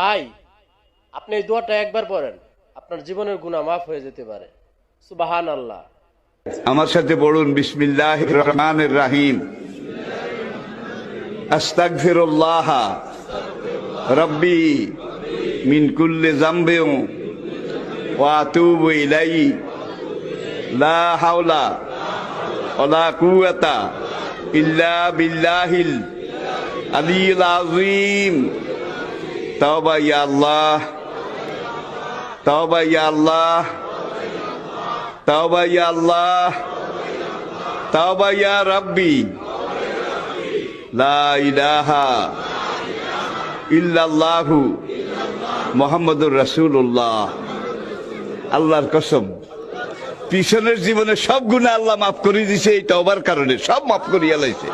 ভাই, আপনি এই দোয়াটা একবার পড়েন, আপনার জীবনের গুনাহ মাফ হয়ে যেতে পারে। সুবহানাল্লাহ। আমার সাথে পড়ুন, বিসমিল্লাহির রহমানির রহিম। আস্তাগফিরুল্লাহ রব্বি মিন কুল্লি যামবিন ওয়া আতুবু ইলাইহি লা হাওলা ওয়ালা কুওয়াতা ইল্লা বিল্লাহিল আলিয়্যিল আযীম। তাওবা ইয়া আল্লাহ, তাওবা ইয়া আল্লাহ, তাওবা ইয়া আল্লাহ, তাওবা ইয়া রাব্বি, লা ইলাহা ইল্লাল্লাহু মুহাম্মাদুর রাসূলুল্লাহ। আল্লাহর কসম, পিছনের জীবনে সব গুনাহ আল্লাহ মাফ করে দিয়েছে এই তওবার কারণে, সব মাফ করিয়া লাইছে।